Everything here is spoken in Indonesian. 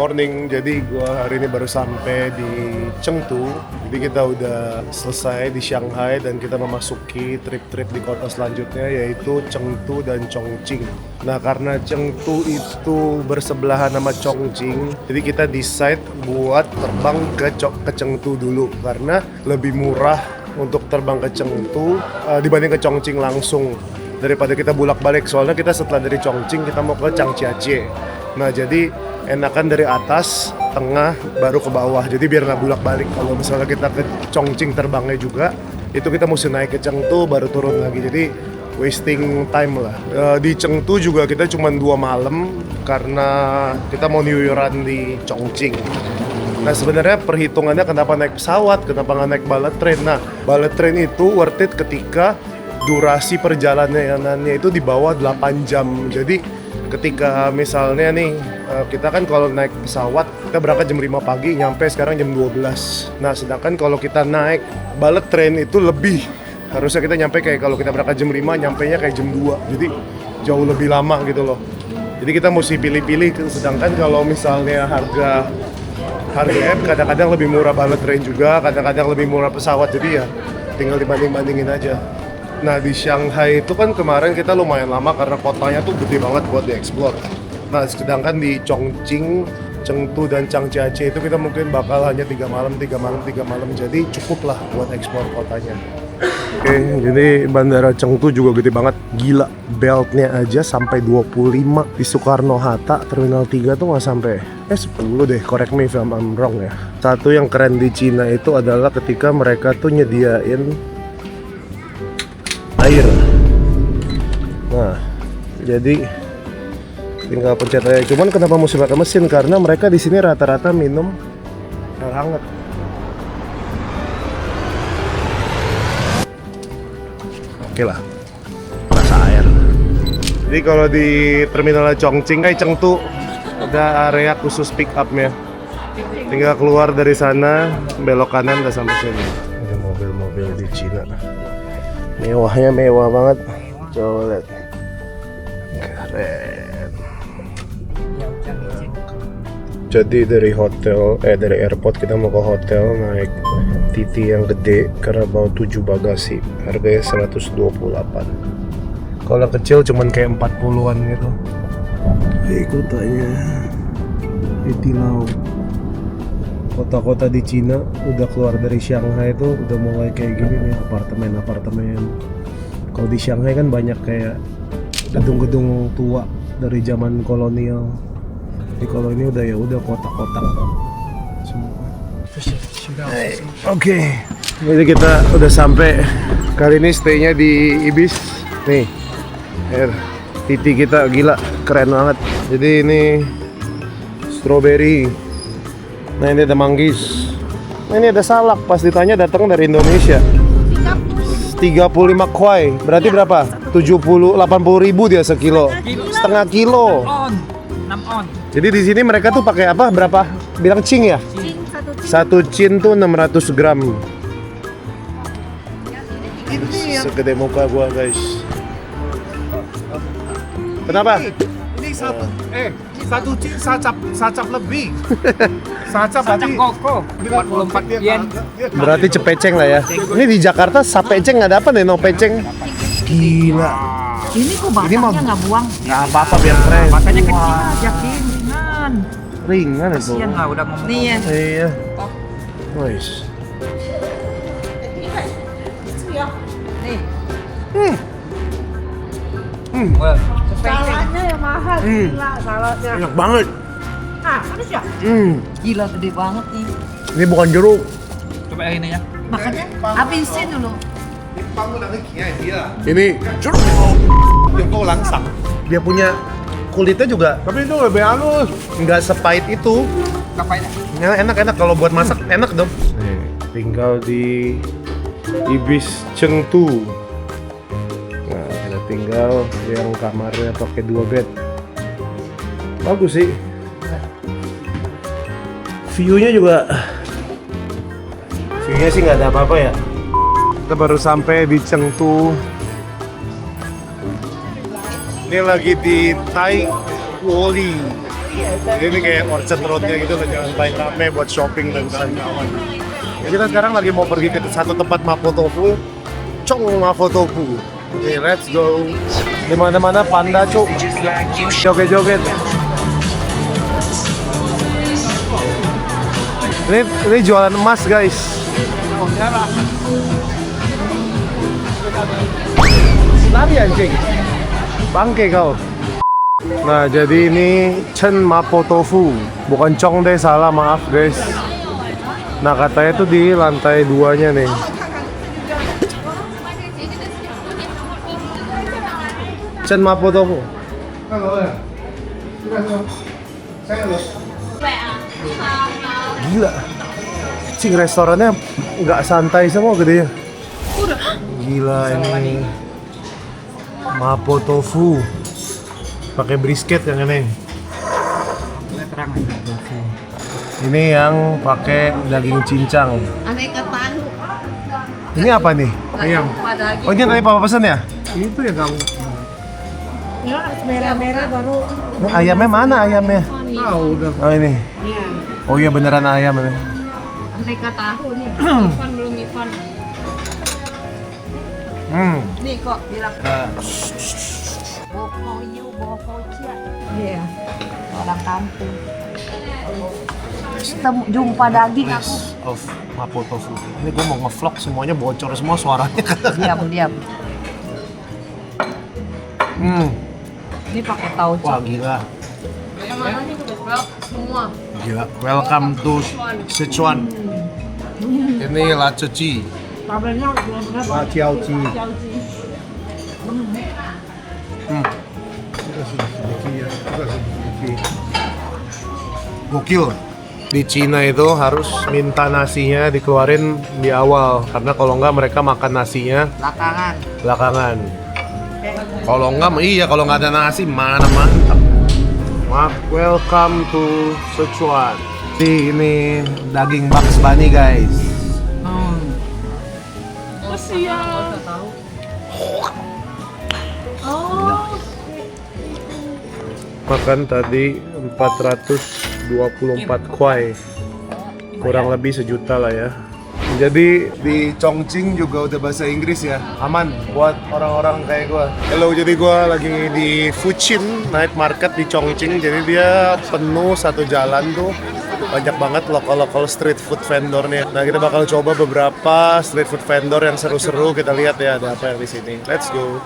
morning. Jadi gua hari ini baru sampai di Chengdu. Jadi kita udah selesai di Shanghai dan kita memasuki trip-trip di kota selanjutnya yaitu Chengdu dan Chongqing. Nah, karena Chengdu itu bersebelahan sama Chongqing, jadi kita decide buat terbang ke Chengdu dulu karena lebih murah untuk terbang ke Chengdu dibanding ke Chongqing langsung daripada kita bolak-balik. Soalnya kita setelah dari Chongqing kita mau ke Changjiajie. Nah, jadi enakan dari atas, tengah, baru ke bawah. Jadi biar nggak bolak-balik. Kalau misalnya kita ke Chongqing terbangnya juga, itu kita mesti naik ke Chengdu baru turun lagi. Jadi wasting time lah. Di Chengdu juga kita cuma 2 malam karena kita mau New Year-an di Chongqing. Nah, sebenarnya perhitungannya kenapa naik pesawat, kenapa nggak naik bullet train. Nah, bullet train itu worth it ketika durasi perjalanannya itu di bawah 8 jam. Jadi ketika misalnya nih kita kan kalau naik pesawat kita berangkat jam 5 pagi nyampe sekarang jam 12. Nah, sedangkan kalau kita naik bullet train itu lebih, harusnya kita nyampe kayak kalau kita berangkat jam 5 nyampenya kayak jam 2. Jadi jauh lebih lama gitu loh. Jadi kita mesti pilih-pilih. Sedangkan kalau misalnya harga kadang-kadang lebih murah bullet train juga, kadang-kadang lebih murah pesawat. Jadi ya tinggal dibanding-bandingin aja. Nah, di Shanghai itu kan kemarin kita lumayan lama karena kotanya tuh gede banget buat dieksplor. Nah, sedangkan di Chongqing, Chengdu dan Changjiajie itu kita mungkin bakal hanya 3 malam. Jadi cukup lah buat eksplor kotanya. Oke, jadi bandara Chengdu juga gede banget. Gila, beltnya aja sampai 25. Di Soekarno-Hatta, Terminal 3 tuh nggak sampai 10 deh, correct me if I'm wrong ya. Satu yang keren di Cina itu adalah ketika mereka tuh nyediain air. Nah, jadi tinggal pencet aja. Cuman kenapa mesti pakai mesin? Karena mereka di sini rata-rata minum air hangat. Oke lah, rasa air. Jadi kalau di terminal Chongqing Chengdu ada area khusus pick up-nya. Tinggal keluar dari sana, belok kanan udah sampai sini. Ada mobil-mobil di Cina. Mewahnya mewah banget. Coba lihat. Keren. Jadi dari dari airport kita mau ke hotel naik TT yang gede karena bawa 7 bagasi. Harganya 128. Kalau kecil cuman kayak 40-an gitu. Kotanya TT Lau. Kota-kota di Cina udah keluar dari Shanghai itu udah mulai kayak gini nih, apartemen. Kalau di Shanghai kan banyak kayak gedung-gedung tua dari zaman kolonial. Jadi kalau ini udah kotak-kotak semua. Oke. Jadi kita udah sampai. Kali ini stay-nya di Ibis. Nih, titi kita gila, keren banget. Jadi ini strawberry. Nah, ini ada manggis. Nah, ini ada salak. Pas ditanya datang dari Indonesia. 35 kuai. Berarti berapa? 80 ribu dia sekilo. Setengah kilo. 6 on. Jadi di sini mereka tuh pakai apa? Berapa? Bilang cing ya? Satu cin tuh 600 gram. Segede muka gua, guys. Kenapa? Ini satu cin sacap lebih. Sacap koko 44 yen. Berarti cepeceng lah ya. Ini di Jakarta sapeceng nggak dapat deh, no peceng. Gila. Ini kok batangnya nggak buang? Nggak apa-apa biar keren. Batangnya kecil aja, ringan. Ringan itu. Kasian lah udah ngomong. Nih ya. Iya. Nice. Salahnya yang mahal, gila salahnya. Enak banget. Ah, manis ya? Gila gede banget nih. Ini bukan jeruk. Coba yang ini ya. Makanya habisin dulu. Ini jeruk. Langsang. Dia punya kulitnya juga. Tapi itu lebih halus. Nggak sepahit itu. Ngapain? Ya, enak kalau buat masak enak dong. Nih, tinggal di Ibis Chengdu. Nah, kita tinggal yang kamarnya pakai 2 bed. Bagus sih. View-nya juga. View-nya sih nggak ada apa-apa ya. Kita baru sampai di Chengdu. Ini lagi di Tai Woli. Jadi ini kayak Orchard Road-nya gitu loh, jangan paling rame buat shopping dan kawan-kawan. Ya, kita sekarang lagi mau pergi ke satu tempat Mapo Tofu, Chong Mapo Tofu. Oke, let's go. Di mana-mana panda, cuk. Joget-joget. Ini jualan emas, guys. Lari anjing. Bangke kau. Nah, jadi ini Chen Mapo Tofu, bukan Chong deh, salah, maaf guys. Nah, katanya tuh di lantai 2-nya nih. Chen Mapo Tofu. Gila. Cing, restorannya nggak santai semua gedenya. Gila ini. Mapo Tofu. Pakai brisket yang ini. Ini yang pakai daging cincang. Aneka tahu. Ini apa nih? Ayam. Oh, ini tadi papa pesan ya? Itu ya kamu. Ya, merah-merah baru. Ini ayamnya mana ayamnya? Tahu udah. Oh, ini. Oh iya, beneran ayam ini. Aneka tahu nih. Ivan belum Ivan. Nih kok bilang. Bokoyu, bokocia. Iya. Orang kampung. Jumpa daging aku. Best of Mapo Tofu. Ini gue mau nge-vlog semuanya bocor semua suaranya. Diam. Ini pakai tauco. Wah, gila. Yang mana nih udah semua. Gila. Welcome to Sichuan. Ini Lacuci. Kabelnya belum berapa? Laciauci. Gokil. Di Cina itu harus minta nasinya dikeluarin di awal, karena kalau enggak mereka makan nasinya belakangan. Kalau enggak, iya, kalau nggak ada nasi mana mantap. Welcome to Sichuan. Ini daging Bugs Bunny, guys. Makan tadi 424 kuai, kurang lebih sejuta lah ya. Jadi di Chongqing juga udah bahasa Inggris ya, aman buat orang-orang kayak gua. Hello, jadi gua lagi di Fuchin Night Market di Chongqing. Jadi dia penuh satu jalan tuh, banyak banget lokal street food vendornya. Nah, kita bakal coba beberapa street food vendor yang seru-seru. Kita lihat ya ada apa yang di sini. Let's go.